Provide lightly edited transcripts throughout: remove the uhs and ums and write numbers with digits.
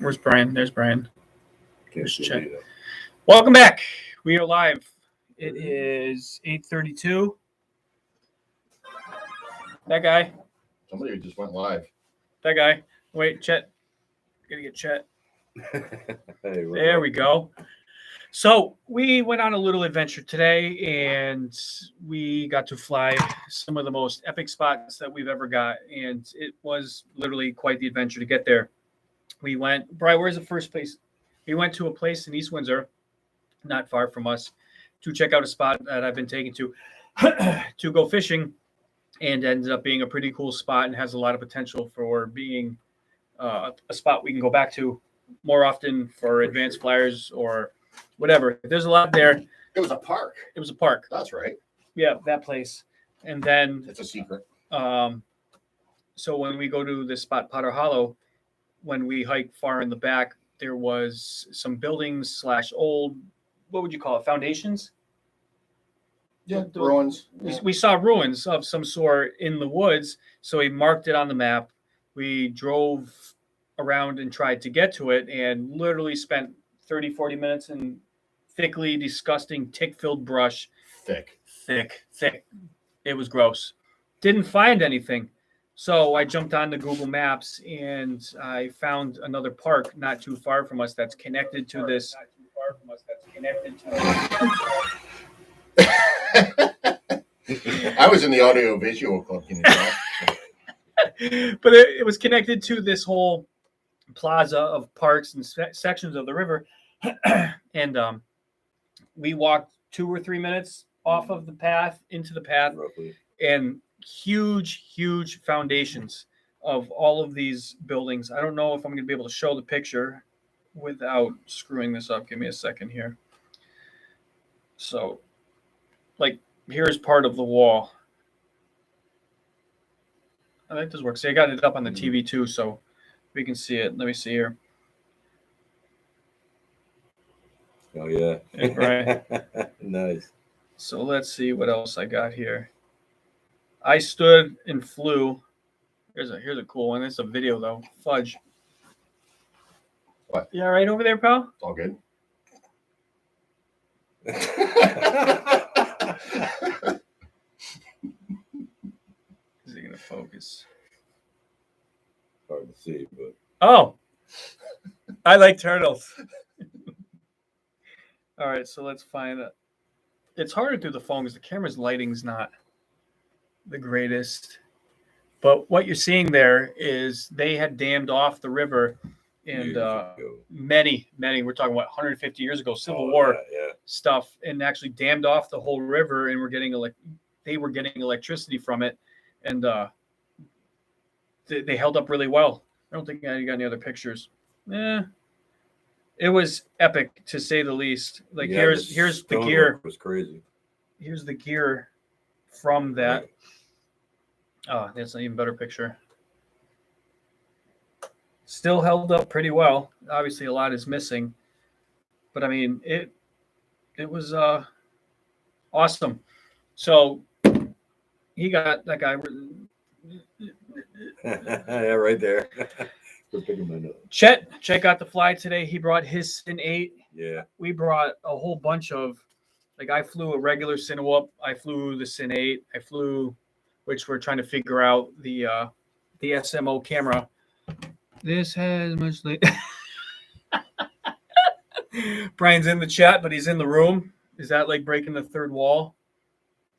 Where's Brian? There's Brian. Can't Let's see check. either. Welcome back. We are live. It is 8:32. That guy. Somebody just went live. That guy. Wait, Chet. Gotta get Chet. Hey, There we go. So we went on a little adventure today, and we got to fly some of the most epic spots that we've ever got, and it was literally quite the adventure to get there. We went, Brian, where's the first place? We went to a place in East Windsor, not far from us, to check out a spot that I've been taken to to go fishing, and ended up being a pretty cool spot and has a lot of potential for being a spot we can go back to more often for advanced flyers or whatever. There's a lot there. It was a park. It was a park. That's right. Yeah, that place. And then It's a secret. so when we go to this spot, Potter Hollow, when we hike far in the back, there was some buildings / old, what would you call it, foundations? Yeah, ruins. We saw ruins of some sort in the woods, so we marked it on the map. We drove around and tried to get to it and literally spent 30, 40 minutes in thickly, disgusting, tick-filled brush. Thick. It was gross. Didn't find anything. So I jumped onto Google Maps and I found another park not too far from us that's connected to this. I was in the audio visual club. Can you tell? But it was connected to this whole plaza of parks and sections of the river. And we walked 2 or 3 minutes off of the path into the path, Roughly. and huge foundations of all of these buildings. I don't know if I'm going to be able to show the picture without screwing this up. Give me a second here. So, like, here's part of the wall. I think this works. See, I got it up on the TV too, so we can see it. Let me see here. Oh yeah. Right. Nice. So let's see what else I got here. I stood and flew. Here's a cool one. It's a video though. Fudge. What? Yeah, right over there, pal? It's all good. Is he gonna focus? Hard to see, but Oh, I like turtles. All right, so let's find it. It's harder through the phone because the camera's lighting's not the greatest. But what you're seeing there is they had dammed off the river, and years ago. many, we're talking about 150 years ago, Civil Oh, War yeah. stuff, and actually dammed off the whole river, and they were getting electricity from it, and they held up really well. I don't think I got any other pictures. It was epic to say the least. Like Yeah, here's the stonework gear. was crazy. Here's the gear from that. Right. Oh, that's an even better picture. Still held up pretty well. Obviously, a lot is missing, but I mean it was awesome. So he got that guy. Yeah, right there. We're picking my nose. Chet got the fly today. He brought his Sin 8. Yeah. We brought a whole bunch of, like, I flew a regular Cinewhoop. I flew the Sin 8. I flew, which we're trying to figure out, the SMO camera. This has much late. Brian's in the chat, but he's in the room. Is that like breaking the third wall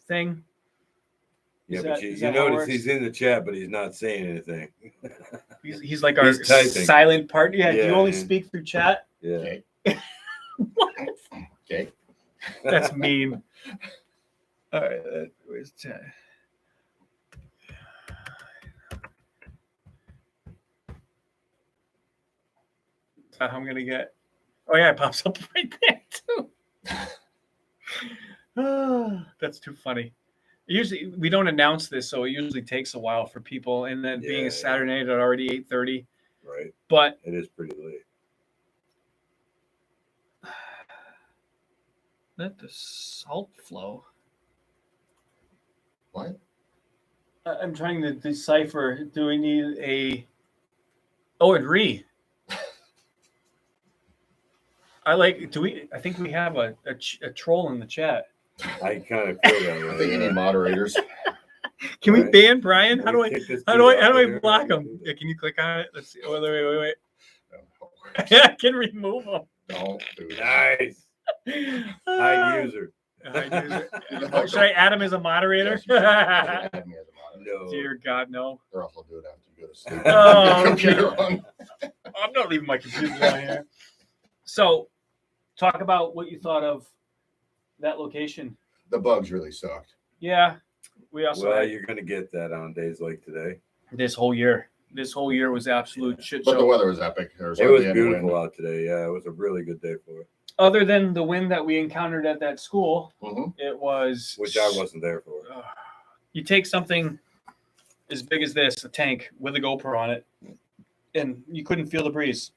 thing? Yeah, Is but that- you is that how it notice works? he's in the chat, but he's not saying anything. He's like our He's typing. silent partner. Yeah, Yeah, you only yeah. speak through chat. Yeah. Okay. What? Okay. That's mean. All right, where's Chet? I'm gonna get. Oh yeah, it pops up right there too. That's too funny. Usually we don't announce this, so it usually takes a while for people. And then being Yeah. a Saturday night at already 8:30, Right. but It is pretty late. let the salt flow. What? I'm trying to decipher. Do we need a? Oh, and re. I like. Do we? I think we have a troll in the chat. I kind of feel that I way. think you need moderators. Can we Right. ban Brian? How Can do we I? kick this How dude do I? off How do of I here? block him? Yeah, can you click on it? Let's see. Oh, wait. Don't I can remove him. do that. Nice. High user. Hide user. Should I add him as a moderator? Yes, you should. Add me as a moderator. No. Dear God, no. Or else I'll do it after you go to sleep. Oh, Computer on. I'm not leaving my computer down here. So, talk about what you thought of that location. The bugs really sucked. Yeah, we also Well, had you're gonna get that on days like today. this whole year. This whole year was absolute shit But the show. weather was epic. There was It was hardly any beautiful wind. out today. Yeah, it was a really good day for it, Other than the wind that we encountered at that school, Mhm. it was which I wasn't there for. You take something as big as this, a tank with a GoPro on it, and you couldn't feel the breeze.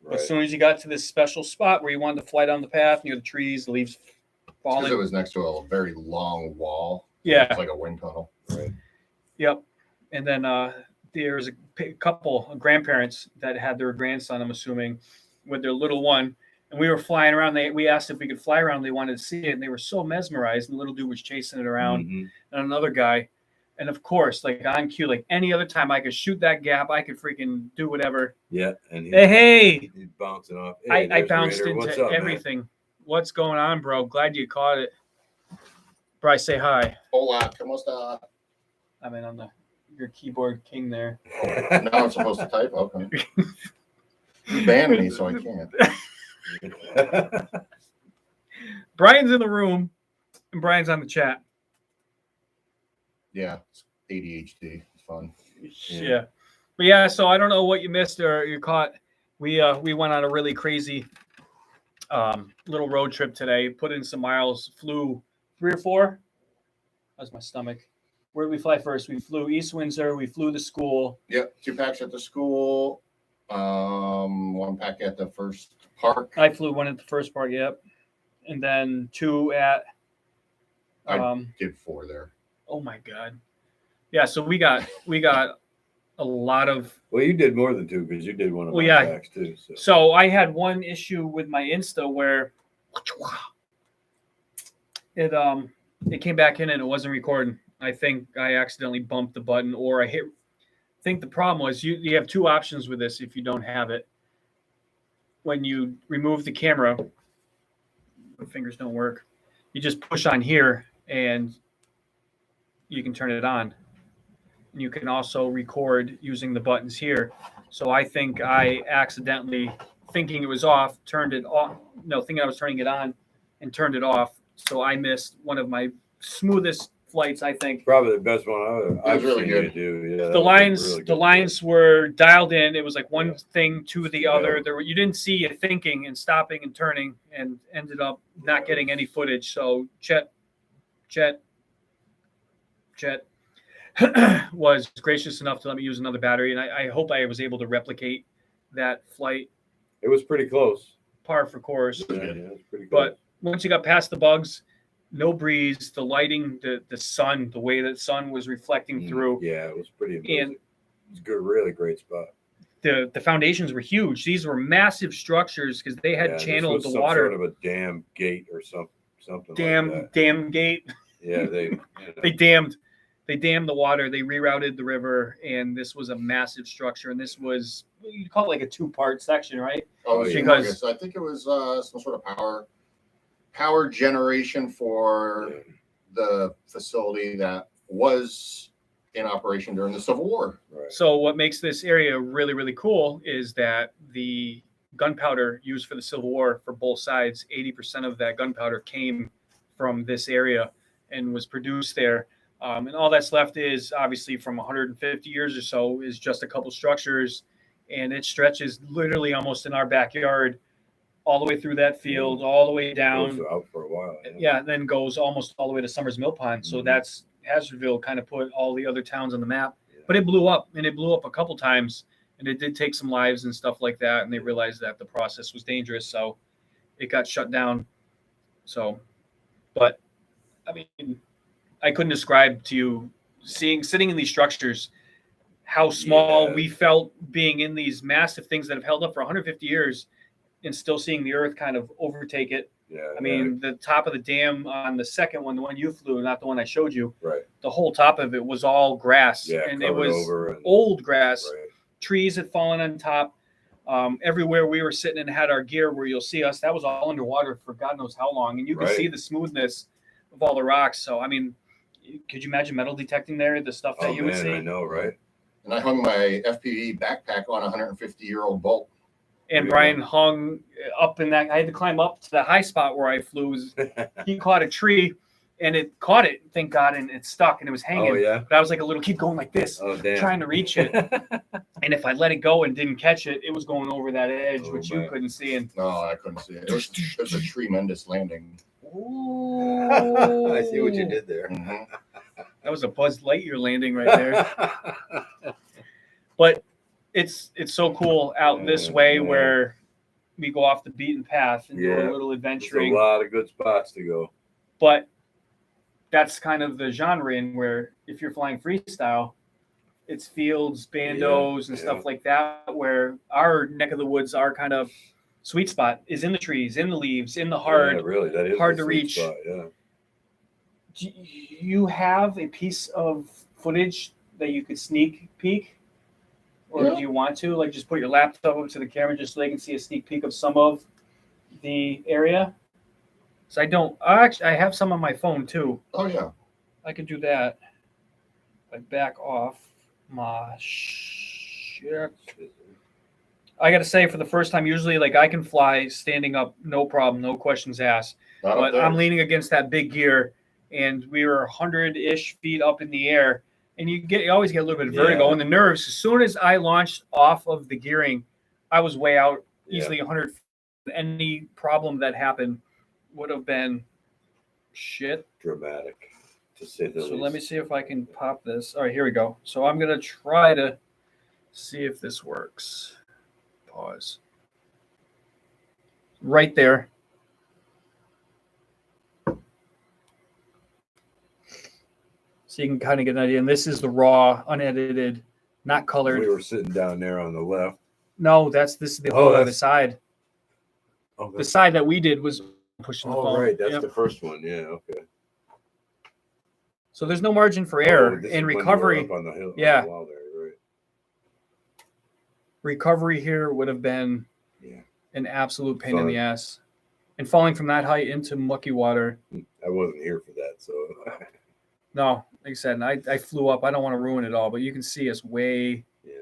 Right. As soon as you got to this special spot where you wanted to fly down the path near the trees, the leaves Because falling. it was next to a very long wall. Yeah. It's like a wind tunnel. Right. Yep. And then there's a couple of grandparents that had their grandson, I'm assuming, with their little one. And we were flying around. We asked if we could fly around. They wanted to see it. And they were so mesmerized. And the little dude was chasing it around. Mhm. And another guy. And of course, like on cue, like any other time I could shoot that gap, I could freaking do whatever. Yeah, and Hey, he's bouncing off. I Hey, there's bounced Raider. into What's up, man? everything. What's going on, bro? Glad you caught it. Bryce, say hi. Hola, ¿cómo está? I mean, I'm your keyboard king there. Now I'm supposed to type? Okay. You banned me, so I can't. Brian's in the room, and Brian's on the chat. Yeah, it's ADHD. It's fun. Yeah. But yeah, so I don't know what you missed or you caught. We went on a really crazy little road trip today, put in some miles, flew 3 or 4. How's my stomach? Where did we fly first? We flew East Windsor, we flew the school. Yep, 2 packs at the school. 1 pack at the first park. I flew 1 at the first part, yep. And then 2 at I did 4 there. oh my God. Yeah, so we got a lot of Well, you did more than 2 because you did one of Well, my yeah. packs too. So. So I had one issue with my Insta where it came back in and it wasn't recording. I think I accidentally bumped the button or I think the problem was you have 2 options with this if you don't have it. When you remove the camera, the fingers don't work. You just push on here and you can turn it on. And you can also record using the buttons here. So I think I accidentally, thinking it was off, turned it off. No, thinking I was turning it on and turned it off. So I missed one of my smoothest flights, I think. Probably the best one I've really seen good. you do. Yeah, that The was a lines, really the good lines were dialed in. It was like one thing to the other. Yeah. There were, you didn't see it thinking and stopping and turning, and ended up not getting any footage. So Chet was gracious enough to let me use another battery, and I hope I was able to replicate that flight It was pretty close. par for course. Yeah, it was pretty But close. once you got past the bugs, no breeze, the lighting, the sun, the way that sun was reflecting through. Yeah, it was pretty amazing. And It's a good, really great spot. the foundations were huge. These were massive structures because they had Yeah, this channeled was the some water. Sort of a dam gate or something. Dam Like that. dam gate. Yeah, They dammed the water. They rerouted the river, and this was a massive structure. And this was, you'd call it like a 2-part section, right? Oh, yeah. Because- I think it was some sort of power generation for Yeah. the facility that was in operation during the Civil War. Right. So what makes this area really, really cool is that the gunpowder used for the Civil War for both sides, 80% of that gunpowder came from this area and was produced there. And all that's left is obviously from 150 years or so is just a couple structures, and it stretches literally almost in our backyard all the way through that field, all the way It down. was out for a while. Yeah, and then goes almost all the way to Summers Mill Pond. So Mhm. that's Hazardville kind of put all the other towns on the map. Yeah. But it blew up, and it blew up a couple times, and it did take some lives and stuff like that. And they realized that the process was dangerous, so it got shut down. So, but I mean, I couldn't describe to you sitting in these structures how small Yeah. we felt being in these massive things that have held up for 150 years. and still seeing the earth kind of overtake it. Yeah. I mean, the top of the dam on the second one, the one you flew, not the one I showed you, right. the whole top of it was all grass. Yeah. And it covered was over and, old grass. Right. Trees had fallen on top. Everywhere we were sitting and had our gear where you'll see us, that was all underwater for God knows how long. And you could Right. see the smoothness of all the rocks. So, I mean, could you imagine metal detecting there, the stuff that Oh you would man, see? I know, right? And I hung my FPV backpack on a 150-year-old bolt. And Yeah. Brian hung up in that. I had to climb up to the high spot where I flew. He caught a tree and it caught it, thank God, and it stuck and it was hanging. Oh yeah. But I was like a little kid going like this, Oh damn. trying to reach it. And if I let it go and didn't catch it, it was going over that edge, Oh, which you man. couldn't see. And No, I couldn't see it. It was a tremendous landing. I see what you did there. Mhm. That was a Buzz Lightyear landing right there. But it's so cool out this way Yeah. where we go off the beaten path and do Yeah. a little There's a adventuring. lot of good spots to go. But that's kind of the genre in where if you're flying freestyle, it's fields, bandos, and Yeah. stuff like that, where our neck of the woods, our kind of sweet spot is in the trees, in the leaves, in the hard. Yeah, really, that is hard the to sweet reach. spot, yeah. Do you have a piece of footage that you could sneak peek? Or Yeah. do you want to? Like just put your laptop up to the camera just so they can see a sneak peek of some of the area? So I have some on my phone too. Oh yeah. I could do that. I back off my shit. I got to say, for the first time, usually like I can fly standing up, no problem, no questions asked. Not up But there. I'm leaning against that big gear, and we were 100-ish feet up in the air, and you always get a little bit of vertigo Yeah. and the nerves. As soon as I launched off of the gearing, I was way out, Yeah. easily 100 feet. Any problem that happened would have been shit. Dramatic, to say the So least. let me see if I can pop this. All right, here we go. So I'm going to try to see if this works. Pause. Right there. So you can kind of get an idea. And this is the raw, unedited, not colored. We were sitting down there on the left. No, this is the Oh, whole other that's- side. Oh, The side that we did was pushing the oh phone. right, that's Yep. the first one. Yeah, okay. So there's no margin for error Oh, this in is when you were recovery. up on the hill, on the Yeah. wall there, right. Recovery here would have been Yeah. an absolute pain in the Fun. ass. And falling from that height into mucky water. I wasn't here for that, so No, like I said, I flew up. I don't want to ruin it all, but you can see us way. yeah.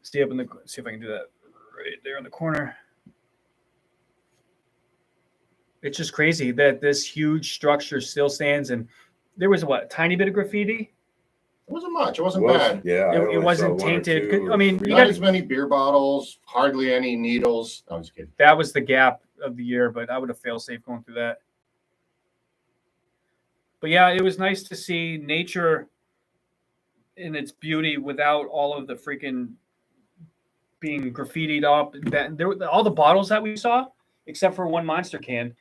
See up in the. See if I can do that right there in the corner. It's just crazy that this huge structure still stands, and there was a tiny bit of graffiti. It wasn't much. It wasn't Was- bad. Yeah, I It only wasn't saw one or tainted. two I mean, or you three. Not got- as many beer bottles, hardly any needles. I was kidding. That was the gap of the year, but I would have failed safe going through that. But yeah, it was nice to see nature in its beauty without all of the freaking being graffitied up. All the bottles that we saw, except for one Monster can,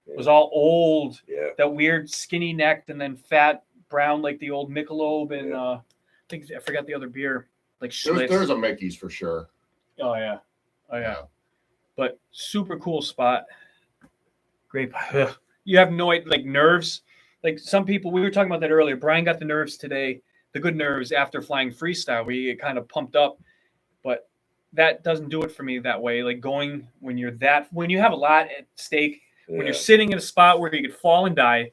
was all old. Yeah, That weird skinny necked and then fat brown like the old Michelob and Yeah. I forgot the other beer like There's Schlitz. a Mickey's for sure. Oh yeah. But super cool spot. Great. You have no like nerves. Like some people, we were talking about that earlier. Brian got the nerves today, the good nerves after flying freestyle. We get kind of pumped up, but that doesn't do it for me that way. Like going when you have a lot at stake, when yeah. you're sitting in a spot where you could fall and die,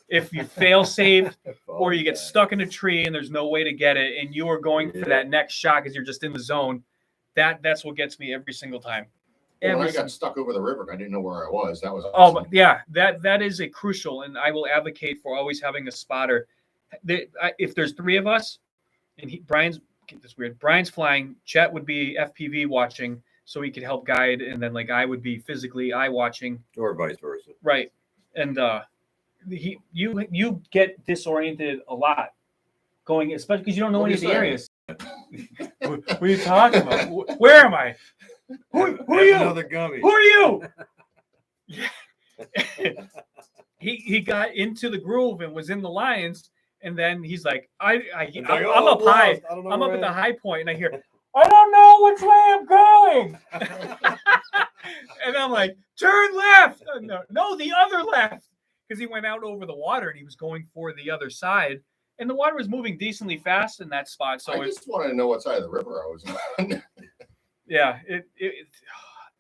if you fail safe or you get Yeah. stuck in a tree and there's no way to get it, and you are going for Yeah. that next shot because you're just in the zone. That's what gets me every single time. When Every I got stuck over the river, I didn't know where I was. That was Oh, awesome. but yeah, that is a crucial, and I will advocate for always having a spotter. If there's three of us, and Brian's flying, Chet would be FPV watching, so he could help guide, and then like I would be physically eye watching, or vice versa. right? And you get disoriented a lot going, especially because you don't know What any are of the you areas. What are you talking about? Where am I? Who are Have you? Another gummy. Who are you? he got into the groove and was in the Lions, and then he's like, I'm It's like, up oh, high. lost. I don't know I'm up where at the I am. high point, and I hear, I don't know which way I'm going. And I'm like, turn left. No, the other left. Because he went out over the water and he was going for the other side. And the water was moving decently fast in that spot. So I just wanted to know what side of the river I was on. yeah,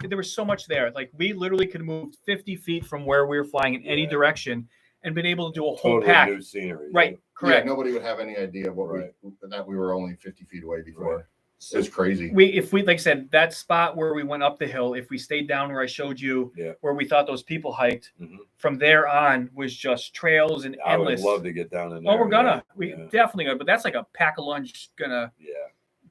there was so much there. Like we literally could move 50 feet from where we were flying in any direction and been able to do a whole Totally pack. new scenery. Right, correct. Yeah, nobody would have any idea that we were only 50 feet away before. Right. It's crazy. If we, like I said, that spot where we went up the hill, if we stayed down where I showed you, where we thought those people hiked, from there on was just trails and I would endless. love to get down in there. Oh, we're gonna. We definitely gonna. But that's like a pack of lunch gonna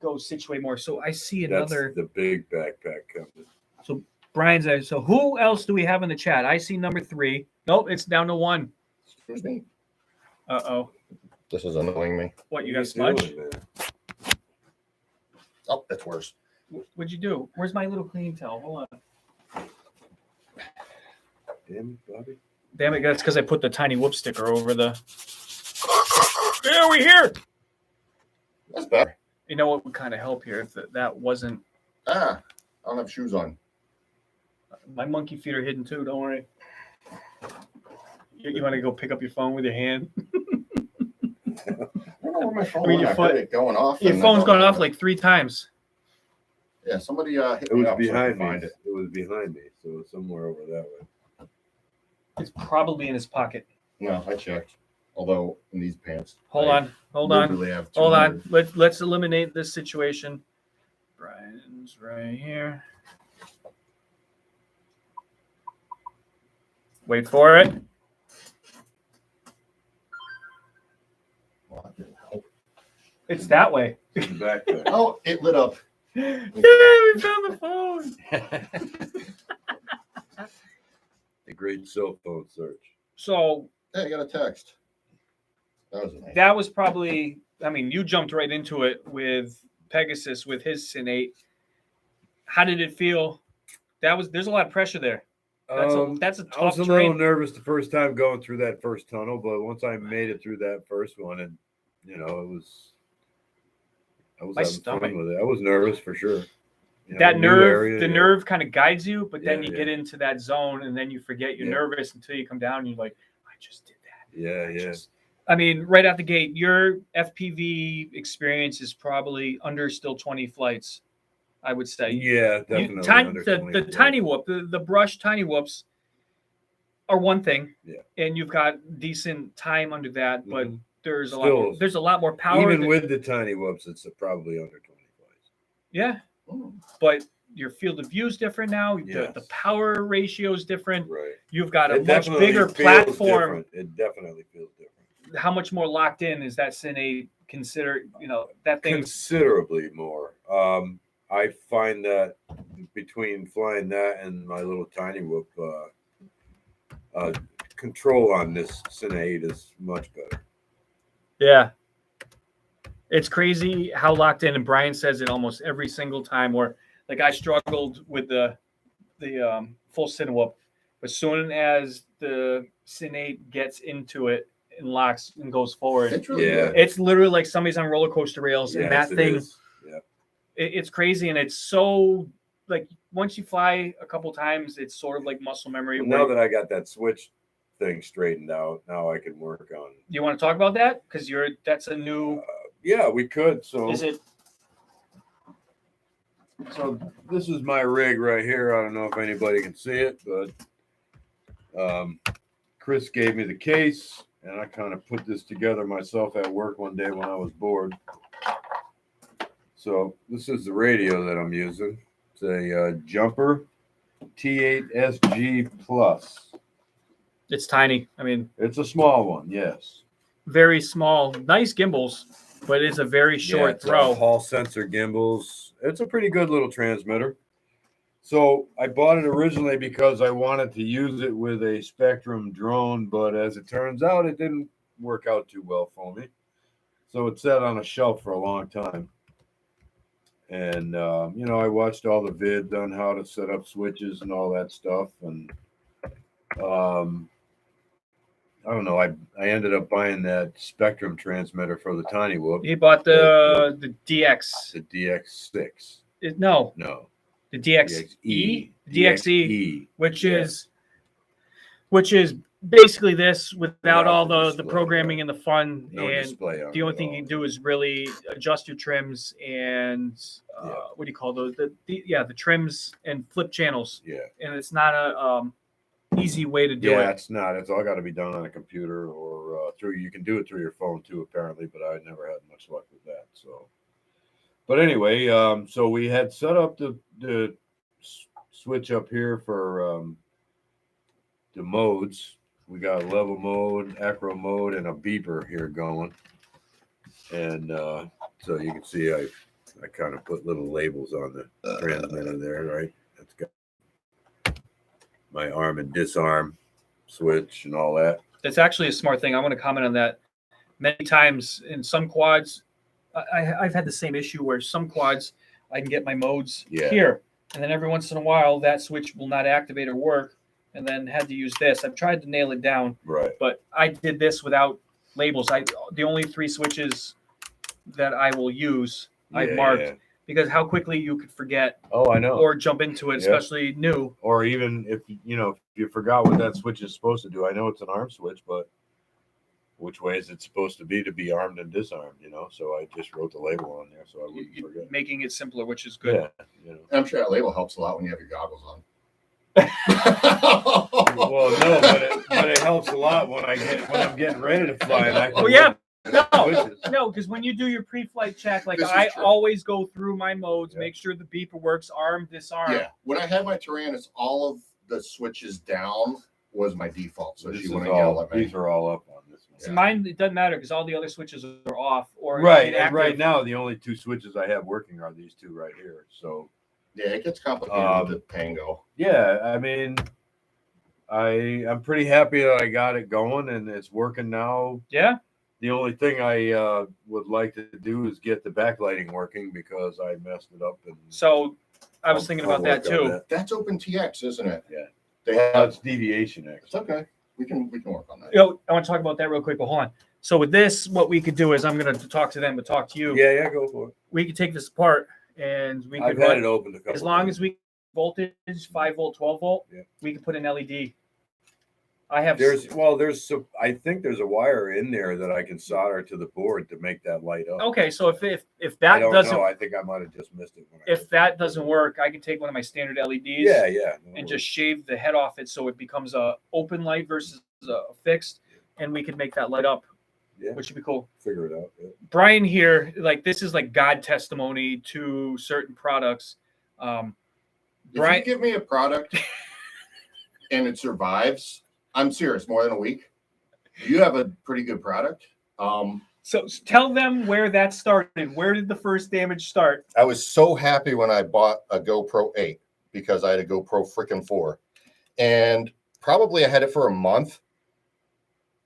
go situate more. So I see another. That's the big backpack coming. So Brian's. So who else do we have in the chat? I see number 3. Nope, it's down to 1. Excuse me. Uh-oh. This is annoying me. What, you got smudge? Oh, that's worse. What'd you do? Where's my little clean towel? Hold on. Damn it, Bobby. Damn it, that's because I put the tiny whoop sticker over the. There we here. That's better. You know what would kind of help here if that wasn't. I don't have shoes on. My monkey feet are hidden too. Don't worry. You want to go pick up your phone with your hand? I don't know where my phone I mean, went. your I foot- heard it going off. Your and phone's I gone thought- off like 3 times. Yeah, somebody hit It me was up so I behind could me. find it. It was behind me, so it's somewhere over that way. It's probably in his pocket. No, I checked. Although in these pants. Hold I on. Hold on. literally have Hold on. 200. Let's eliminate this situation. Brian's right here. Wait for it. Well, that didn't help. It's that way. It's in the backpack. Oh, it lit up. Yeah, we found the phone. The great cell phone search. So Hey, I got a text. That was nice. that was probably, I mean, you jumped right into it with Pegasus with his Synate. How did it feel? There's a lot of pressure there. That's a I was tough a little terrain. nervous the first time going through that first tunnel, but once I made it through that first one, and I was My having stomach. fun with it. I was nervous for sure. That new nerve, area, the yeah. nerve kind of guides you, but then Yeah, you yeah. get into that zone and then you forget you're Yeah. nervous until you come down and you're like, I just did that. Yeah. I mean, right out the gate, your FPV experience is probably under still 20 flights, I would say. Yeah, definitely. under The 20 tiny whoop, the brush tiny whoops are one thing. Yeah. And you've got decent time under that, but Mhm. there's a Still, lot more power. Even that- with the tiny whoops, it's probably under 20 flights. yeah. Mm. But your field of view is different now. The Yes. power ratio is different. Right. You've got a It much definitely bigger feels platform. different. It definitely feels different. How much more locked in is that Cine consider? That thing's Considerably more. I find that between flying that and my little tiny whoop, control on this Cine 8 is much better. yeah. It's crazy how locked in, and Brian says it almost every single time. Where like I struggled with the full Cinewhoop, but soon as the Cine gets into it and locks and goes forward, It's really Yeah. good. it's literally like somebody's on roller coaster rails, and Yes, that it thing. is. Yeah. It's crazy, and it's so like once you fly a couple times, it's sort of like muscle memory. Well, now that I got that switch thing straightened out, now I can work on. You want to talk about that because that's a new. Yeah, we could. So Is it? So this is my rig right here. I don't know if anybody can see it, but Chris gave me the case, and I kind of put this together myself at work one day when I was bored. So this is the radio that I'm using. It's a Jumper T8SG Plus. It's tiny. I mean, It's a small one, yes. very small, nice gimbals, but it's a very short it's throw. Hall sensor gimbals. It's a pretty good little transmitter. So I bought it originally because I wanted to use it with a Spectrum drone, but as it turns out, it didn't work out too well for me. So it sat on a shelf for a long time. And, I watched all the vids on how to set up switches and all that stuff. And I don't know. I ended up buying that Spectrum transmitter for the Tiny Whoop, He bought the DX. the DX6. No, No, The DXE, DXE, which Yeah. is basically this without Without all the the display, programming right. and the fun. No and display on the it only at thing all. you can do is really adjust your trims and Yeah. what do you call those? The trims and flip channels. Yeah. And it's not a easy way to do Yeah, it. it's not. It's all got to be done on a computer or through. You can do it through your phone too, apparently, but I never had much luck with that. So, but anyway, so we had set up the switch up here for the modes. We got level mode, acro mode, and a beeper here going. And so you can see I kind of put little labels on the transmitter there, right? That's got my arm and disarm switch and all that. That's actually a smart thing. I want to comment on that. Many times in some quads, I've had the same issue where some quads I can get my modes Yeah. here, and then every once in a while that switch will not activate or work, and then had to use this. I've tried to nail it down, Right. but I did this without labels. The only 3 switches that I will use I've marked because how quickly you could forget Oh, I know. or jump into it, Yeah. especially new. Or even if you forgot what that switch is supposed to do. I know it's an arm switch, but which way is it supposed to be armed and disarmed? So I just wrote the label on there so I wouldn't forget. Making it simpler, which is good. Yeah. I'm sure that label helps a lot when you have your goggles on. Well, no, but it helps a lot when I'm getting ready to fly. And I can Well, yeah. look at the switches. No, because when you do your pre-flight check, like This is I true. always go through my modes, Yeah. make sure the beeper works, arm, disarm. Yeah, when I had my Tyrannus, all of the switches down was my default, so This she is wouldn't yell at me. these are all up on this one. So mine, it doesn't matter because all the other switches are off or Right, and inactive. right now the only 2 switches I have working are these 2 right here. So Yeah, it gets complicated with the Pango. yeah, I mean, I'm pretty happy that I got it going and it's working now. Yeah. The only thing I would like to do is get the backlighting working because I messed it up. And So I was I'll- thinking I'll about that work on too. that. That's OpenTX, isn't it? Yeah. They have. That's deviation It's actually. okay. We can work on that. I want to talk about that real quick, but hold on. So with this, what we could do is I'm going to talk to them, but talk to you. Yeah, go for it. We could take this apart and we I've could had run, it opened a couple. as long times. as we voltage 5 volt, 12 volt, Yeah. we can put an LED. I have I think there's a wire in there that I can solder to the board to make that light up. okay. So if I that don't doesn't know. I think I might have just missed it. if that doesn't work, I can take one of my standard LEDs yeah, no and worries. just shave the head off it so it becomes a open light versus a fixed, and we can make that light up, Yeah. which would be cool. Figure it out. Yeah. Brian here, like this is like God testimony to certain products. If Brian, you give me a product and it survives, I'm serious, more than a week, you have a pretty good product. so tell them where that started. Where did the first damage start? I was so happy when I bought a GoPro 8 because I had a GoPro freaking 4. And probably I had it for a month.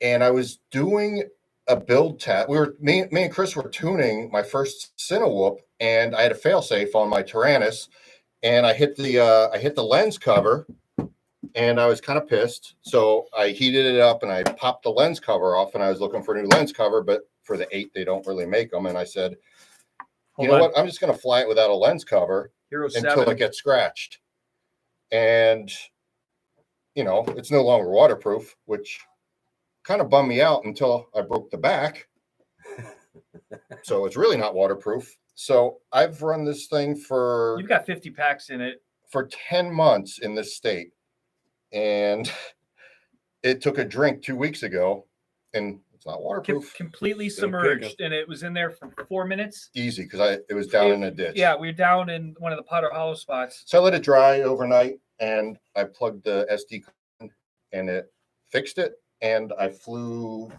And I was doing a build test. Me and Chris were tuning my first Cinewhoop, and I had a failsafe on my Tyrannus, and I hit the lens cover, and I was kind of pissed. So I heated it up and I popped the lens cover off, and I was looking for a new lens cover, but for the 8 they don't really make them. And I said, Hold you know on. what? I'm just going to fly it without a lens cover Hero until 7. it gets scratched. And it's no longer waterproof, which kind of bummed me out until I broke the back. So it's really not waterproof. So I've run this thing for You've got 50 packs in it. 10 months in this state. And it took a drink 2 weeks ago, and it's not waterproof. Completely Still submerged, and it was in there for 4 minutes. Easy, because it was down in a ditch. Yeah, we were down in one of the Potter Hollow spots. So I let it dry overnight, and I plugged the SD card, and it fixed it. And I flew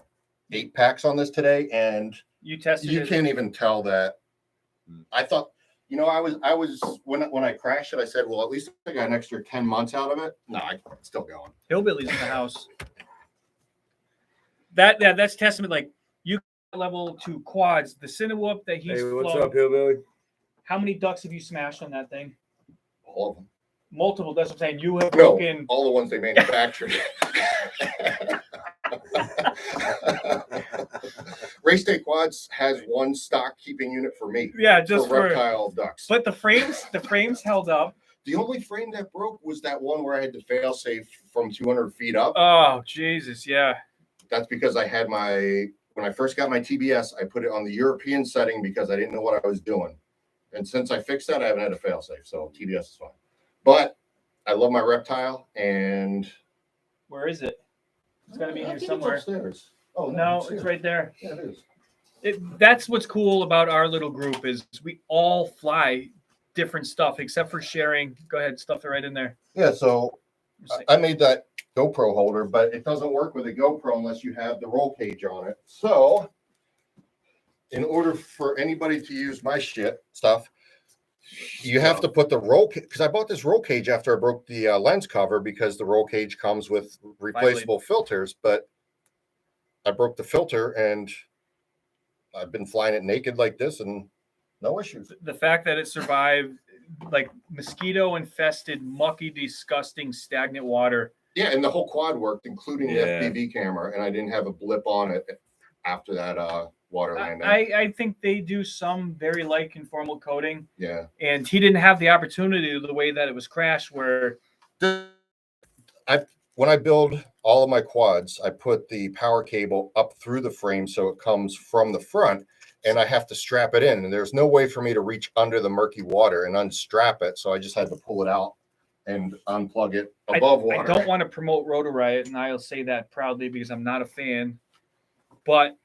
8 packs on this today, and You tested you it. can't even tell that. I thought, I was when I crashed it, I said, well, at least I got an extra 10 months out of it. No, it's still going. Hillbillies in the house. That's testament. Like you level 2 quads, the Cinewhoop that he's Hey, what's flown. up, Hillbilly? How many ducks have you smashed on that thing? All of them. Multiple. That's what I'm saying. You have No, broken. all the ones they manufactured. Race Day Quads has one stock keeping unit for me. Yeah, just for for. reptile ducks. But the frames held up. The only frame that broke was that one where I had to fail safe from 200 feet up. Oh Jesus, yeah. That's because I had when I first got my TBS, I put it on the European setting because I didn't know what I was doing. And since I fixed that, I haven't had a fail safe. So TBS is fine. But I love my reptile, and Where is it? It's gotta be I here think it's somewhere. upstairs. Oh No, here. it's right there. Yeah, it is. That's what's cool about our little group is we all fly different stuff except for sharing. Go ahead, stuff it right in there. Yeah, so I made that GoPro holder, but it doesn't work with a GoPro unless you have the roll cage on it. So in order for anybody to use my stuff, you have to put the roll cage, because I bought this roll cage after I broke the lens cover, because the roll cage comes with replaceable filters, but I broke the filter and I've been flying it naked like this and no issues. The fact that it survived like mosquito infested, mucky, disgusting, stagnant water. Yeah, and the whole quad worked, including Yeah. the FPV camera, and I didn't have a blip on it after that water landing. I think they do some very light conformal coating, Yeah. and he didn't have the opportunity the way that it was crashed where When I build all of my quads, I put the power cable up through the frame so it comes from the front, and I have to strap it in. And there's no way for me to reach under the murky water and unstrap it, so I just had to pull it out and unplug it above water. I don't want to promote Rotor Riot, and I'll say that proudly because I'm not a fan. But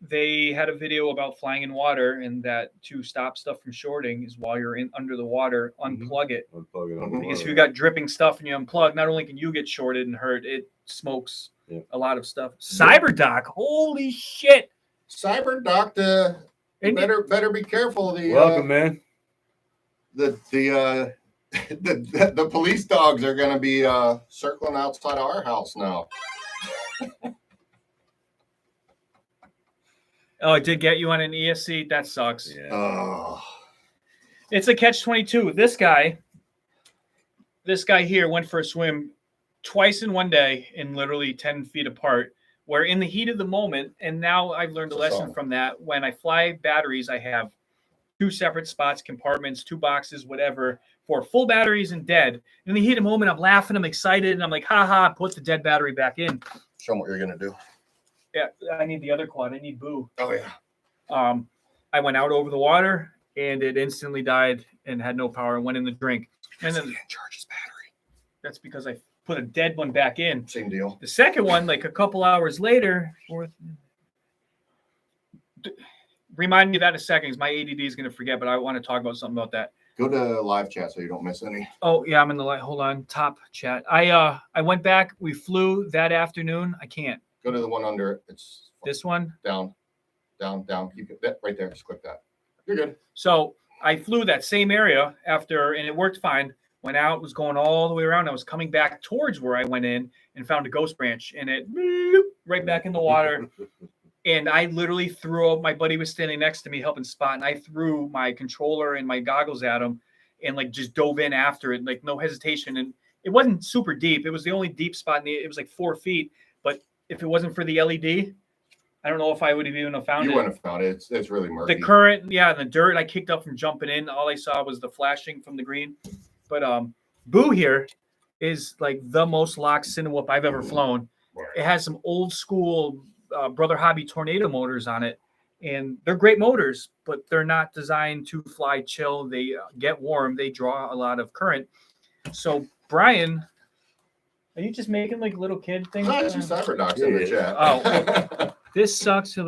they had a video about flying in water, and that to stop stuff from shorting is while you're in under the water, unplug it. Unplug it on Mhm. Because if you got dripping stuff and you unplug, not only can you get shorted and hurt, it smokes a lot of stuff. CyberDoc, holy shit! Cyber Doctor, And better be careful. Welcome, man. The police dogs are going to be circling outside our house now. oh, it did get you on an ESC. That sucks. Yeah. Oh, It's a catch-22. This guy here went for a swim twice in one day in literally 10 feet apart, where in the heat of the moment, and now I've learned a lesson from that, when I fly batteries, I have 2 separate spots, compartments, 2 boxes, whatever, for full batteries and dead. In the heat of the moment, I'm laughing, I'm excited, and I'm like, haha, put the dead battery back in. show them what you're going to do. Yeah, I need the other quad. I need Boo. Oh, yeah. I went out over the water, and it instantly died and had no power and went in the drink. And then charge his battery. that's because I put a dead one back in. Same deal. The second one, like a couple hours later, remind me of that in a second, because my ADD is going to forget, but I want to talk about something about that. Go to live chat so you don't miss any. Oh, yeah, I'm in the light. Hold on. Top chat. I went back. We flew that afternoon. I can't. Go to the one under it. It's This one. down. Keep it right there. Just click that. You're good. So I flew that same area after, and it worked fine. Went out, was going all the way around. I was coming back towards where I went in and found a ghost branch, and it right back in the water. And I literally threw up. My buddy was standing next to me helping spot, and I threw my controller and my goggles at him, and like just dove in after it, like no hesitation. And it wasn't super deep. It was the only deep spot. It was like 4 feet. But if it wasn't for the LED, I don't know if I would have even found You it. wouldn't have found it. It's really murky. The current, yeah, and the dirt I kicked up from jumping in. All I saw was the flashing from the green. But Boo here is like the most locked Cinewhoop I've ever flown. It has some old school Brother Hobby Tornado motors on it, and they're great motors, but they're not designed to fly chill. They get warm. They draw a lot of current. So Brian, are you just making like little kid things? No, it's just CyberDoc's in the chat. Oh. This sucks. This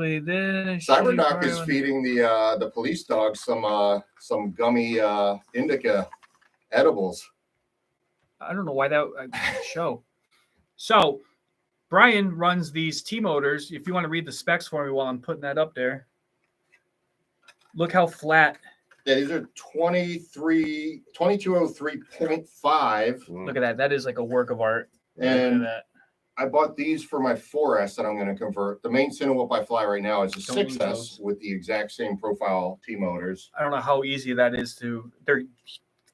CyberDoc is feeding the police dogs some gummy indica edibles. I don't know why that show. So Brian runs these T motors. If you want to read the specs for me while I'm putting that up there, look how flat. Yeah, these are 2203.5. Look at that. That is like a work of art. And Look at that. I bought these for my 4S that I'm going to convert. The main Cinewhoop I fly right now is a Don't lose 6S those. with the exact same profile T motors. I don't know how easy that is to. They're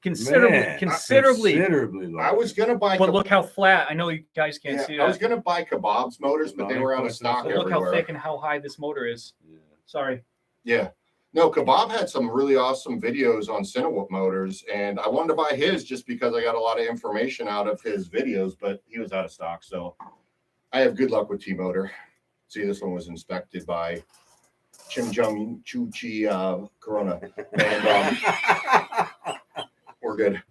considerably, Man, considerably. low. I was going to buy, But look how flat. I know you guys can't see I that. was going to buy Kebab's motors, but they were out of stock But look how everywhere. thick and how high this motor is. Yeah. Sorry. Yeah. No, Kebab had some really awesome videos on Cinewoop motors, and I wanted to buy his just because I got a lot of information out of his videos, but he was out of stock. So I have good luck with T-Motor. See, this one was inspected by Chim Jung Chu Chi Corona, and we're good.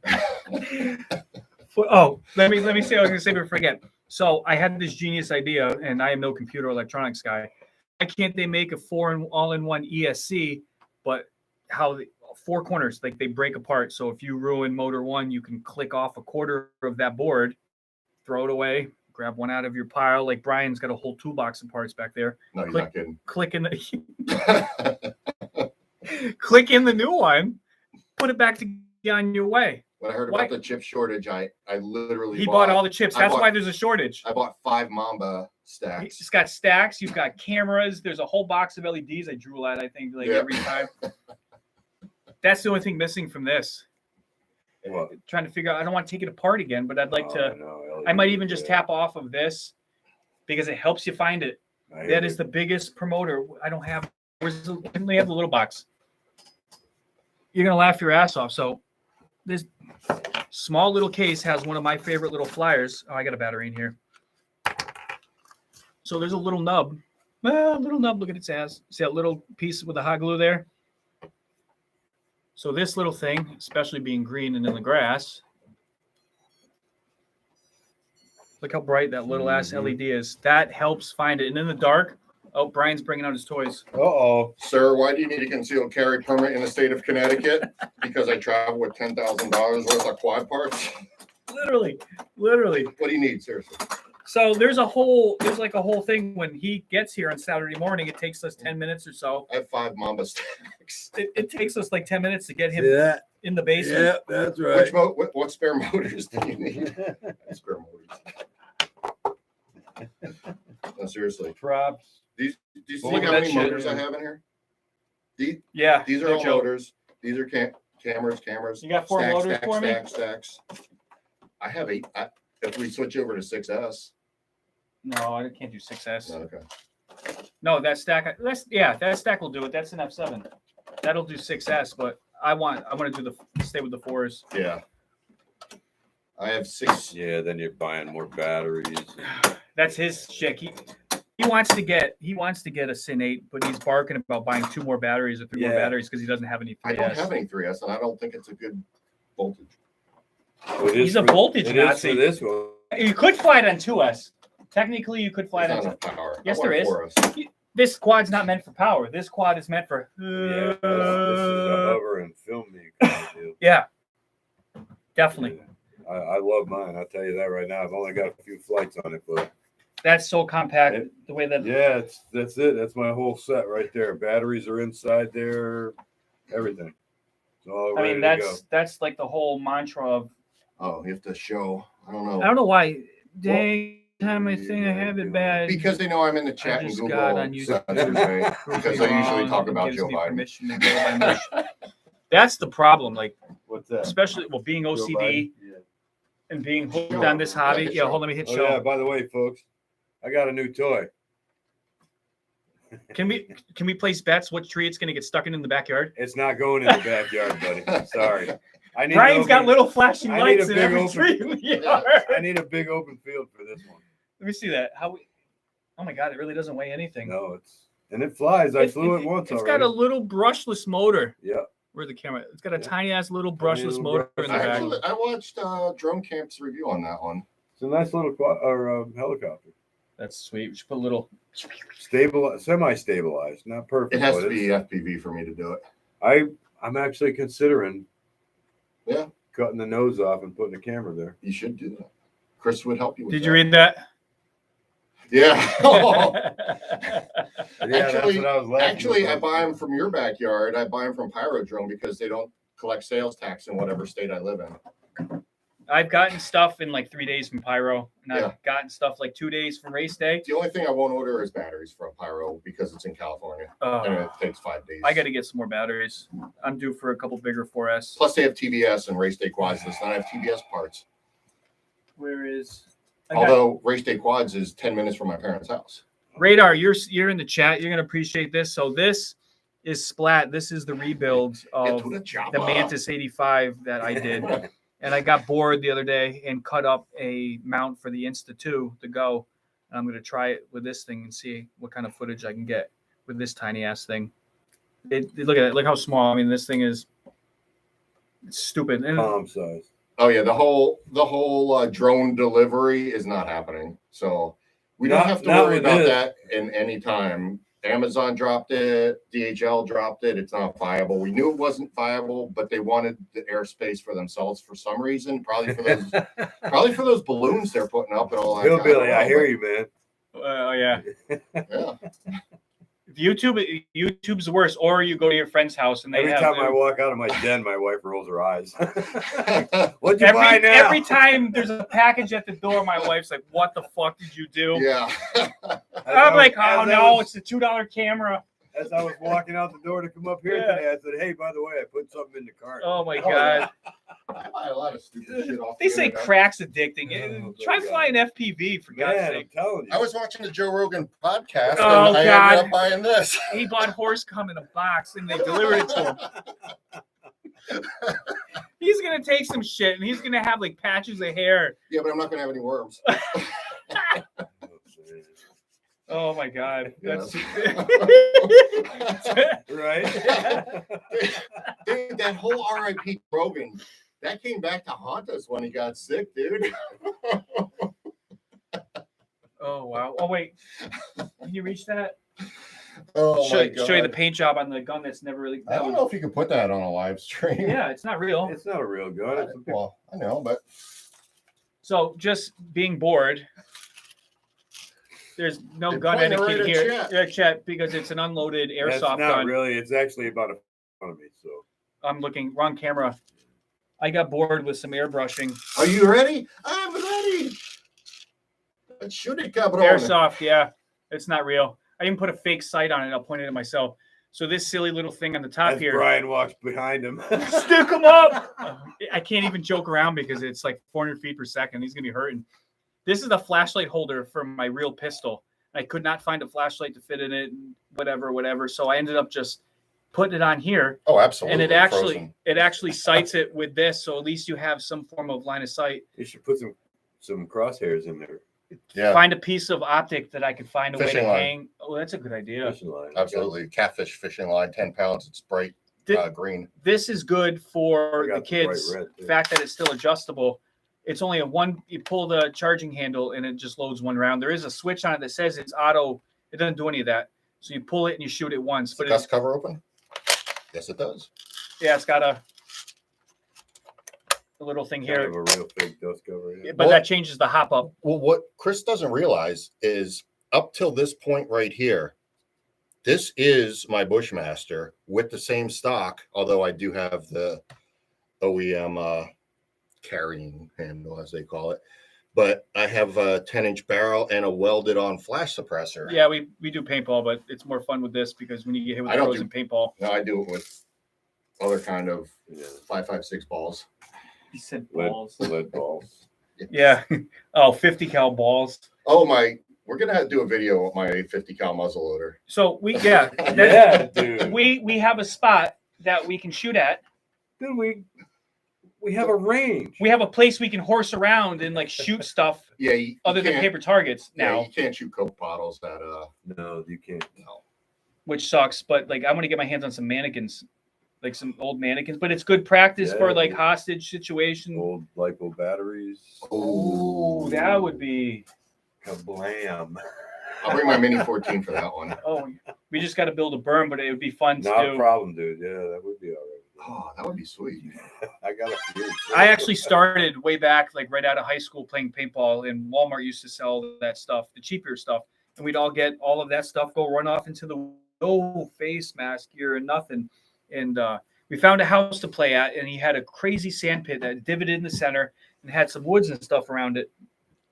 Oh, let me say what I was gonna say before I forget. So I had this genius idea, and I am no computer electronics guy. Why can't they make a all-in-one ESC, but how the four corners, like they break apart? So if you ruin motor one, you can click off a quarter of that board, throw it away, grab one out of your pile. Like Brian's got a whole toolbox of parts back there. No, you're not kidding. Click in the click in the new one, put it back on your way. When I heard about the chip shortage, I literally He bought all the chips. That's why there's a shortage. I bought 5 Mamba stacks. It's got stacks. You've got cameras. There's a whole box of LEDs. I drool at, I think, like every time. That's the only thing missing from this. What? Trying to figure out. I don't want to take it apart again, but I'd like to. No, I might even just tap off of this because it helps you find it. That is the biggest promoter. I don't have. Where's the? I only have the little box. You're gonna laugh your ass off. So this small little case has one of my favorite little flyers. Oh, I got a battery in here. So there's a little nub. Little nub. Look at its ass. See that little piece with the hot glue there? So this little thing, especially being green and in the grass, look how bright that little ass LED is. That helps find it. And in the dark, oh, Brian's bringing out his toys. Uh-oh. Sir, why do you need a concealed carry permit in the state of Connecticut? Because I travel with $10,000 worth of quad parts? Literally. What do you need, seriously? So there's like a whole thing when he gets here on Saturday morning. It takes us 10 minutes or so. I have 5 Mamba stacks. It takes us like 10 minutes to get him Yeah, in the basement. yeah, that's right. What spare motors do you need? Spare motors. No, seriously. Props. Do you see Look at how that many shit. motors I have in here? Yeah. These are no all joke. motors. These are cameras. You got 4 motors for me? Stacks. I have 8. If we switch over to 6S. No, I can't do 6S. Okay. No, that stack. That stack will do it. That's an F7. That'll do 6S, but I want to stay with the 4s. Yeah. I have 6. Yeah, then you're buying more batteries. That's his shit. He wants to get a Sin 8, but he's barking about buying 2 more batteries or 3 more Yeah. batteries because he doesn't have any 3S. I don't have any 3S, and I don't think it's a good voltage. Well, it is He's a for- voltage it is Nazi. for this one. You could fly it on 2S. Technically, you could fly it There's on not enough power. Yes, I want there is. 4S. This quad's not meant for power. This quad is meant for. Yeah, this is a hover and film me kind of deal. Yeah, definitely. I love mine. I'll tell you that right now. I've only got a few flights on it, but That's so compact. The way that. yeah, that's it. That's my whole set right there. Batteries are inside there. Everything. It's all I ready mean, to go. that's like the whole mantra of. Oh, you have to show. I don't know. I don't know why. Dang time I think I have it bad. Because they know I'm in the chat and just Google got on YouTube. censors, right? Because I usually talk about Gives Joe me Biden. permission to go by my- That's the problem. Like, What's that? especially being Joe OCD Biden? Yeah. and being hooked on this hobby. Yeah, hold on, let me hit Oh, show. yeah. By the way, folks, I got a new toy. Can we place bets what tree it's going to get stuck in the backyard? It's not going in the backyard, buddy. Sorry. I need Brian's an got open- little flashing I need lights a in big every open- tree in the yard. I need a big open field for this one. Let me see that. Oh my God, it really doesn't weigh anything. No, it flies. I flew it once It's already. got a little brushless motor. Yeah. Where's the camera? It's got a tiny ass little Tiny brushless little motor in the back. I watched Drone Camp's review on that one. It's a nice little helicopter. That's sweet. We should put a little. Semi-stabilized, not perfect. It has but to be it's- FPV for me to do it. I'm actually considering Yeah. cutting the nose off and putting a camera there. You should do that. Chris would help you with Did that. you read that? Yeah. Yeah, that's what I was laughing Actually, I about. buy them from your backyard. I buy them from Pyrodrome because they don't collect sales tax in whatever state I live in. I've gotten stuff in like 3 days from Pyro, and Yeah. I've gotten stuff like 2 days from Race Day. The only thing I won't order is batteries from Pyro because it's in California and it takes 5 days. I got to get some more batteries. I'm due for a couple bigger 4S. Plus, they have TBS and Race Day Quads. Does not have TBS parts. Where is? I got- Although Race Day Quads is 10 minutes from my parents' house. Radar, you're in the chat. You're gonna appreciate this. So this is Splat. This is the rebuild of Into the the chopper. Mantis 85 that I did. And I got bored the other day and cut up a mount for the Insta2 to go. And I'm going to try it with this thing and see what kind of footage I can get with this tiny ass thing. Look at it. Look how small. I mean, this thing is stupid. And Palm size. Oh yeah, the whole drone delivery is not happening. So we don't Not- have to not worry with about this. that in any time. Amazon dropped it, DHL dropped it. It's not viable. We knew it wasn't viable, but they wanted the airspace for themselves for some reason. Probably for those balloons they're putting up and all that. Hillbilly, I hear you, man. oh, yeah. Yeah. YouTube's the worst. Or you go to your friend's house and they Every have time I walk out of my den, my wife rolls her eyes. What'd you buy now? every time there's a package at the door, my wife's like, "What the fuck did you do?" Yeah. I'm like, "Oh no, it's a $2 camera." As I was walking out the door to come up here Yeah. today, I said, "Hey, by the way, I put something in the cart." Oh my Oh, god. I buy a lot of stupid shit off They the say internet. crack's addicting. Oh, Try God. flying FPV for God's Man, I'm sake. telling you. I was watching the Joe Rogan podcast Oh, and I God. ended up buying this. He bought horse cum in a box and they delivered it to him. He's gonna take some shit and he's gonna have like patches of hair. Yeah, but I'm not gonna have any worms. Oh my god. That's Right? Dude, that whole RIP Rogan, that came back to haunt us when he got sick, dude. Oh wow. Oh wait. Can you reach that? Oh show, my god. show you the paint job on the gun that's never really I don't know if you could put that on a live stream. Yeah, it's not real. It's not a real gun. It's a big Well, I know, but So just being bored. There's no They're gun pointing etiquette right at here. Chet. Yeah, Chet, because it's an unloaded That's airsoft not gun. really. It's actually about in front of me. So I'm looking wrong camera. I got bored with some airbrushing. are you ready? I'm ready. Let's shoot it, cabrón. Airsoft, yeah. It's not real. I even put a fake sight on it. I'll point it at myself. So this silly little thing on the top as here. Brian walks behind him. Stick him up. I can't even joke around because it's like 400 feet per second. He's gonna be hurting. This is the flashlight holder for my real pistol. I could not find a flashlight to fit in it, whatever. So I ended up just putting it on here, Oh, absolutely. and it actually sights it with this. So at least you have some form of line of sight. You should put some crosshairs in there. Yeah, Find a piece of optic that I could find a way to Fishing line. hang. Oh, that's a good idea. Fishing line. absolutely. Catfish fishing line, 10 pounds. It's bright Thi- green. This is good for I the got the bright kids. red, The too. fact that it's still adjustable. It's only you pull the charging handle and it just loads one round. There is a switch on it that says it's auto. It doesn't do any of that. So you pull it and you shoot it once. Is the But dust cover open? Yes, it does. it's got a little thing Kind here. of a real fake dust cover. Yeah. But that changes the hop up. Well, what Chris doesn't realize is up till this point right here, this is my Bushmaster with the same stock, although I do have the OEM carrying handle, as they call it. But I have a 10-inch barrel and a welded on flash suppressor. Yeah, we do paintball, but it's more fun with this because when you get hit with I don't throws do- in paintball. No, I do it with other kind of Yeah. 5.56 balls. He said Lead, balls. lead balls. Yeah. Oh, 50 cal balls. Oh my! We're gonna have to do a video of my 50 cal muzzle loader. So we Yeah, dude. we have a spot that we can shoot at. Dude, we have a range. We have a place we can horse around and like shoot stuff Yeah, you other than can't- paper targets yeah, now, you can't shoot Coke bottles at No, you can't. which sucks. But like, I want to get my hands on some mannequins, like some old mannequins. But it's good practice Yeah, for like dude. hostage situation. Old lipo batteries. Oh, that would be. Kablam. I'll bring my Mini 14 for that one. Oh, we just got to build a berm, but it would be fun to Not a do. problem, dude. Yeah, that would be all right. Oh, that would be sweet. I got a few. I actually started way back, like right out of high school, playing paintball, and Walmart used to sell that stuff, the cheaper stuff, and we'd all get all of that stuff, go run off into the no face mask gear and nothing, and we found a house to play at, and he had a crazy sand pit that divoted in the center and had some woods and stuff around it.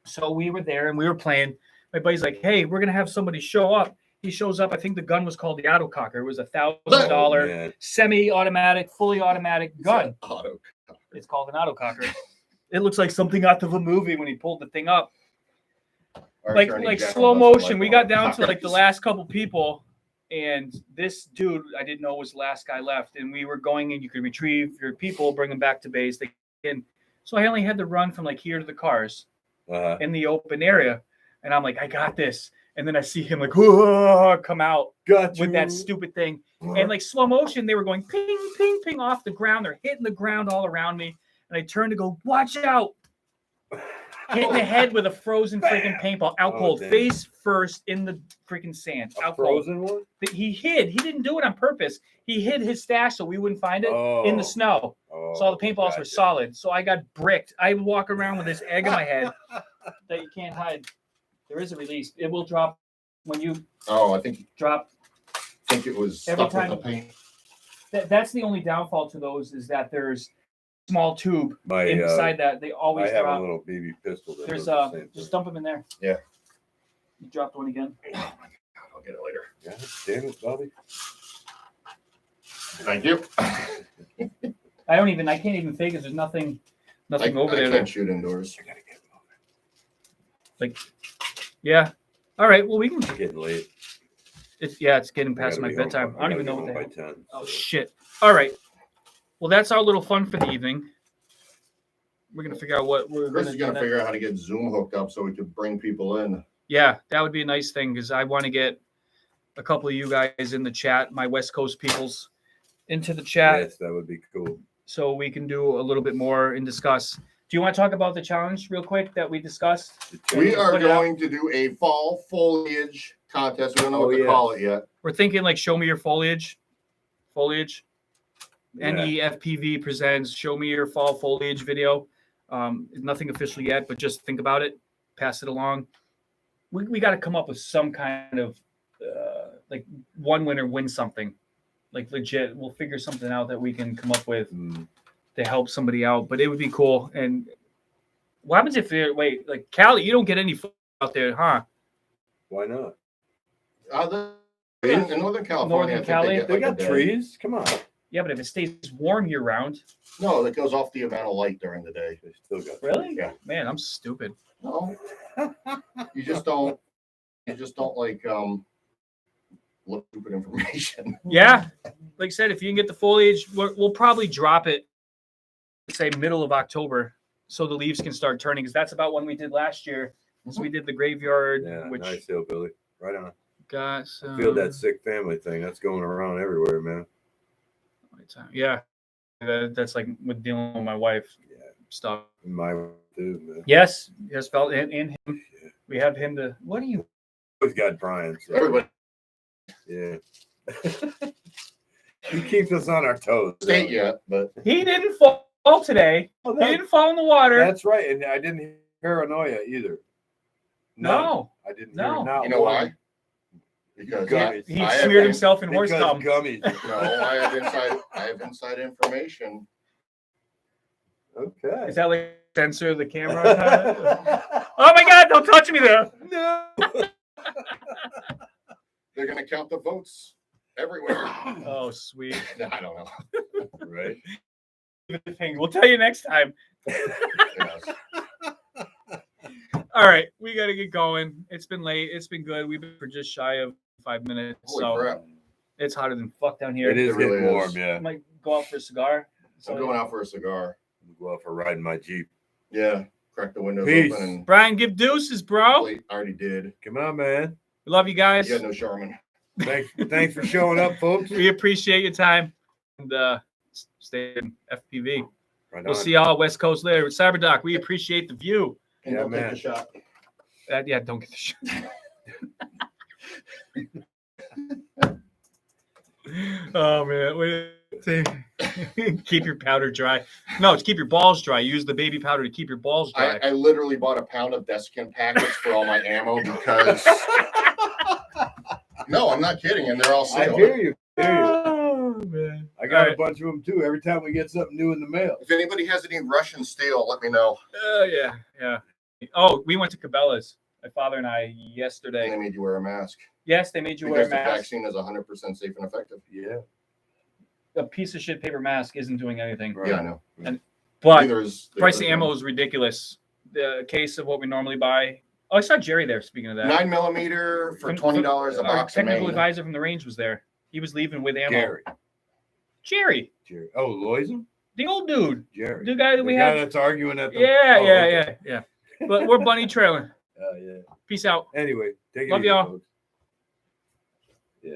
So we were there and we were playing. My buddy's like, "Hey, we're gonna have somebody show up." He shows up. I think the gun was called the Autococker. It was $1,000 Man. semi-automatic, fully automatic gun. Auto. It's called an autococker. It looks like something out of a movie when he pulled the thing up. Our Like attorney like Jekyll slow doesn't motion. like We got down to like the autocockers. last couple people, And this dude, I didn't know was the last guy left. And we were going and you could retrieve your people, bring them back to base. So I only had to run from like here to the cars in the open area. And I'm like, I got this. And then I see him like, whoa, come out with that stupid thing. And like slow motion, they were going ping, ping, ping off the ground. They're hitting the ground all around me. And I turned to go, watch out. Hitting the head with a frozen freaking paintball. Out cold. damn. Face first in the freaking sand. A Out cold. frozen one? But he hid. He didn't do it on purpose. He hid his stash so we wouldn't find it in the snow. So all the paintballs were solid. So I got bricked. I walk around with this egg in my head that you can't hide. There is a release. It will drop when you Oh, I think drop. it was Every stuck with time- the paint. That's the only downfall to those is that there's small tube My inside that. They I always have a drop. little BB pistol. That There's does the same just thing. dump them in there. Yeah. You dropped one again. Oh my God, I'll get it later. Yeah, damn it, Bobby. Thank you. I can't even fake it. There's nothing over I there. can't shoot indoors. I gotta get Yeah. All right. Well, we can. it's getting late. It's getting past my bedtime. I don't even know what the by hell. 10. Oh so. shit. All right. Well, that's our little fun for the evening. We're gonna figure out what we're Chris gonna is do. gonna next. figure out how to get Zoom hooked up so we could bring people in. Yeah, that would be a nice thing because I want to get a couple of you guys in the chat, my West Coast peoples, into the chat Yes, that would be cool. so we can do a little bit more and discuss. Do you want to talk about the challenge real quick that we discussed? We are Put it out. going to do a fall foliage contest. We don't know Oh, what to yeah. call it yet. We're thinking like show me your foliage. Yeah. NEFPV presents show me your fall foliage video. Nothing official yet, but just think about it, pass it along. We got to come up with some kind of like one winner wins something, like legit. We'll figure something out that we can come up with Mm. to help somebody out. But it would be cool. And what happens if like Cali? You don't get any out there, huh? Why not? In Northern California, Northern I think Cali? get They like a got day. trees. Come on. Yeah, but if it stays warm year round, No, that goes off the amount of light during the day. They still got really? Yeah. Man, I'm stupid. No, you just don't. You just don't like look stupid information. Yeah, like I said, if you can get the foliage, we'll probably drop it, say middle of October, so the leaves can start turning. Because that's about when we did last year. So we did the graveyard, Yeah, which nice hillbilly. Right on. got I some. feel that sick family thing. That's going around everywhere, man. Yeah, that's like with dealing with my wife Yeah. stuff. My too, man. Yes, felt and him. Yeah. We have him to. What do you? Always got Brian. So. Everybody Yeah. He keeps us on our toes. state yet, but He didn't fall today. Oh, He that- didn't fall in the water. that's right. And I didn't hear paranoia either. None. No, I didn't No. hear not you know one. why? Because Gummies. he I have smeared been- himself in horse Because cum. gummies. no, I have inside information. Okay. Is that like censor the camera? Oh my God! Don't touch me there. No. They're gonna count the votes everywhere. Oh, sweet. I don't know. Right. We'll tell you next time. Yes. All right, we got to get going. It's been late. It's been good. We've been for just shy of 5 minutes. Holy so crap! it's hotter than fuck down here. It is It really getting warm, is. yeah. I might go out for a cigar. I'm going out for a cigar. Go out for riding my Jeep. Yeah, crack the windows Peace. open and Brian, give deuces, bro. I already did. Come on, man. We love you guys. You got no Charmin. Thanks for showing up, folks. We appreciate your time. And stay in FPV. Right We'll on. see y'all on West Coast later. CyberDoc, we appreciate the view. And Yeah, don't take man. a shot. Yeah, don't get the shit. Oh man, keep your powder dry. No, it's keep your balls dry. Use the baby powder to keep your balls dry. I literally bought a pound of desiccant packets for all my ammo because. No, I'm not kidding, and they're all I sealed. hear you. Oh man, I got All a right. bunch of them too. Every time we get something new in the mail. If anybody has any Russian steel, let me know. Yeah. Oh, we went to Cabela's. My father and I And yesterday. they made you wear a mask Yes, they made you wear a because the mask. vaccine is 100% safe and effective. Yeah. A piece of shit paper mask isn't doing anything. Right. Yeah, I know. But Neither is the price other of thing. ammo is ridiculous. The case of what we normally buy, Oh, I saw Jerry there. Speaking of that, 9mm for $20 a Our box. of technical main. advisor from the range was there. He was leaving with ammo. Jerry. Jerry, Oh, Loizen? the old dude, Jerry. the guy that we guy had. that's arguing at the. Yeah, Oh, yeah, okay. yeah. But we're bunny trailing. Yeah. Peace out. Anyway, take it Love easy, y'all. folks. Yeah.